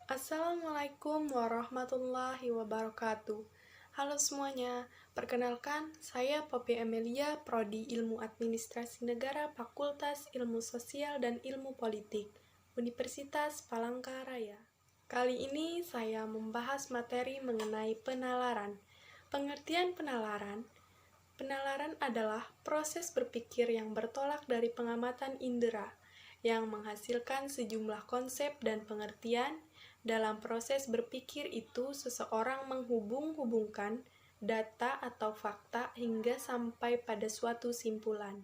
Assalamualaikum warahmatullahi wabarakatuh. Halo semuanya, perkenalkan saya Poppy Amelia, Prodi Ilmu Administrasi Negara, Fakultas Ilmu Sosial dan Ilmu Politik, Universitas Palangkaraya. Kali ini saya membahas materi mengenai penalaran. Pengertian penalaran. Penalaran adalah proses berpikir yang bertolak dari pengamatan indera, yang menghasilkan sejumlah konsep dan pengertian. Dalam proses berpikir itu, seseorang menghubung-hubungkan data atau fakta hingga sampai pada suatu simpulan.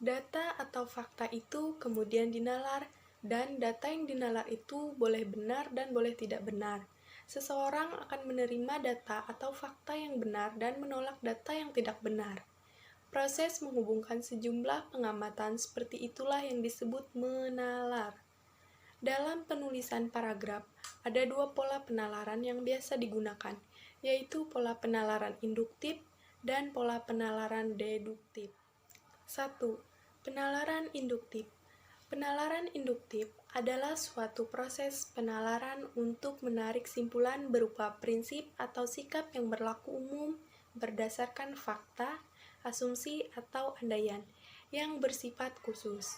Data atau fakta itu kemudian dinalar, dan data yang dinalar itu boleh benar dan boleh tidak benar. Seseorang akan menerima data atau fakta yang benar dan menolak data yang tidak benar. Proses menghubungkan sejumlah pengamatan seperti itulah yang disebut menalar. Dalam penulisan paragraf, ada dua pola penalaran yang biasa digunakan, yaitu pola penalaran induktif dan pola penalaran deduktif. 1. Penalaran induktif. Penalaran induktif adalah suatu proses penalaran untuk menarik simpulan berupa prinsip atau sikap yang berlaku umum berdasarkan fakta, asumsi, atau andaian yang bersifat khusus.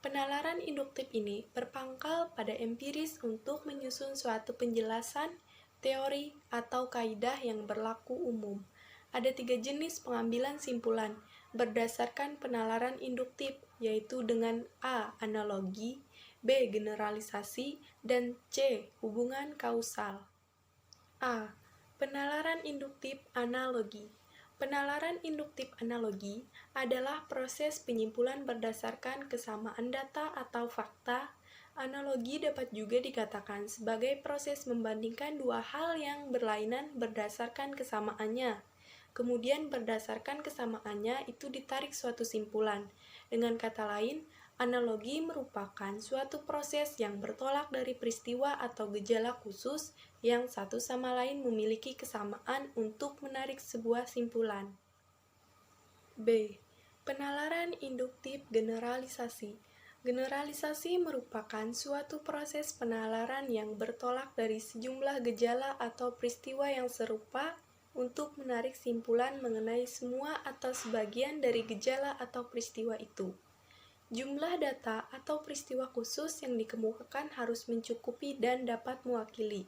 Penalaran induktif ini berpangkal pada empiris untuk menyusun suatu penjelasan, teori, atau kaidah yang berlaku umum. Ada 3 jenis pengambilan simpulan berdasarkan penalaran induktif, yaitu dengan A. Analogi, B. Generalisasi, dan C. Hubungan kausal. A. Penalaran induktif analogi. Penalaran induktif analogi adalah proses penyimpulan berdasarkan kesamaan data atau fakta. Analogi dapat juga dikatakan sebagai proses membandingkan dua hal yang berlainan berdasarkan kesamaannya. Kemudian berdasarkan kesamaannya itu ditarik suatu simpulan. Dengan kata lain, analogi merupakan suatu proses yang bertolak dari peristiwa atau gejala khusus yang satu sama lain memiliki kesamaan untuk menarik sebuah simpulan. B. Penalaran induktif generalisasi. Generalisasi merupakan suatu proses penalaran yang bertolak dari sejumlah gejala atau peristiwa yang serupa untuk menarik simpulan mengenai semua atau sebagian dari gejala atau peristiwa itu. Jumlah data atau peristiwa khusus yang dikemukakan harus mencukupi dan dapat mewakili.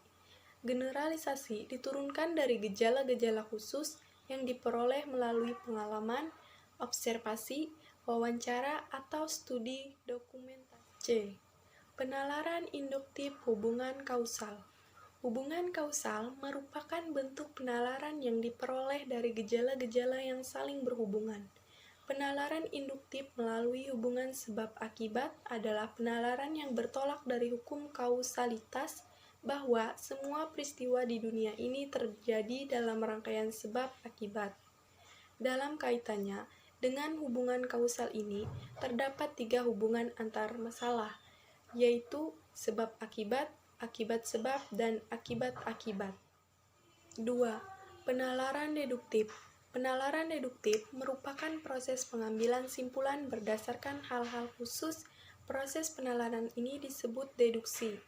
Generalisasi diturunkan dari gejala-gejala khusus yang diperoleh melalui pengalaman, observasi, wawancara, atau studi dokumentasi. C. Penalaran induktif hubungan kausal. Hubungan kausal merupakan bentuk penalaran yang diperoleh dari gejala-gejala yang saling berhubungan. Penalaran induktif melalui hubungan sebab akibat adalah penalaran yang bertolak dari hukum kausalitas bahwa semua peristiwa di dunia ini terjadi dalam rangkaian sebab akibat. Dalam kaitannya dengan hubungan kausal ini, terdapat 3 hubungan antar masalah, yaitu sebab akibat, akibat sebab, dan akibat-akibat. 2. Penalaran deduktif. Penalaran deduktif merupakan proses pengambilan simpulan berdasarkan hal-hal khusus. Proses penalaran ini disebut deduksi.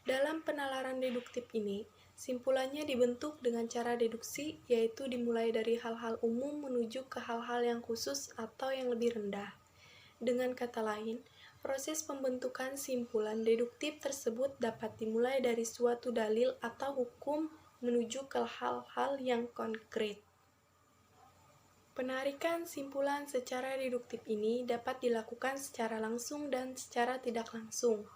Dalam penalaran deduktif ini, simpulannya dibentuk dengan cara deduksi, yaitu dimulai dari hal-hal umum menuju ke hal-hal yang khusus atau yang lebih rendah. Dengan kata lain, proses pembentukan simpulan deduktif tersebut dapat dimulai dari suatu dalil atau hukum menuju ke hal-hal yang konkret. Penarikan simpulan secara deduktif ini dapat dilakukan secara langsung dan secara tidak langsung.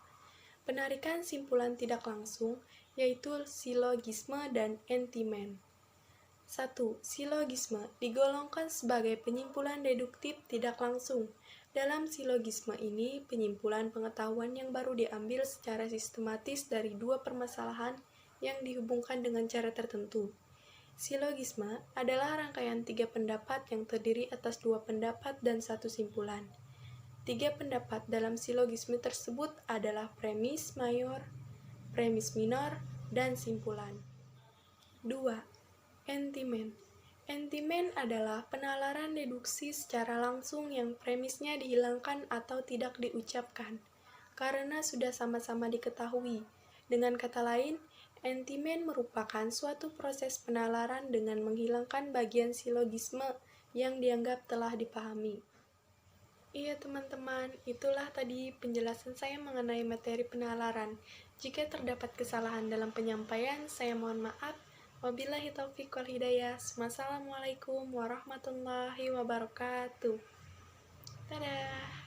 Penarikan simpulan tidak langsung yaitu silogisme dan entimen. 1. Silogisme digolongkan sebagai penyimpulan deduktif tidak langsung. Dalam silogisme ini, penyimpulan pengetahuan yang baru diambil secara sistematis dari dua permasalahan yang dihubungkan dengan cara tertentu. Silogisme adalah rangkaian 3 pendapat yang terdiri atas 2 pendapat dan 1 simpulan. 3 pendapat dalam silogisme tersebut adalah premis mayor, premis minor, dan simpulan. 2. Entimen. Entimen adalah penalaran deduksi secara langsung yang premisnya dihilangkan atau tidak diucapkan, karena sudah sama-sama diketahui. Dengan kata lain, entimen merupakan suatu proses penalaran dengan menghilangkan bagian silogisme yang dianggap telah dipahami. Iya teman-teman, itulah tadi penjelasan saya mengenai materi penalaran. Jika terdapat kesalahan dalam penyampaian, saya mohon maaf. Wabillahi taufiq wal hidayah. Wassalamualaikum warahmatullahi wabarakatuh. Dadah.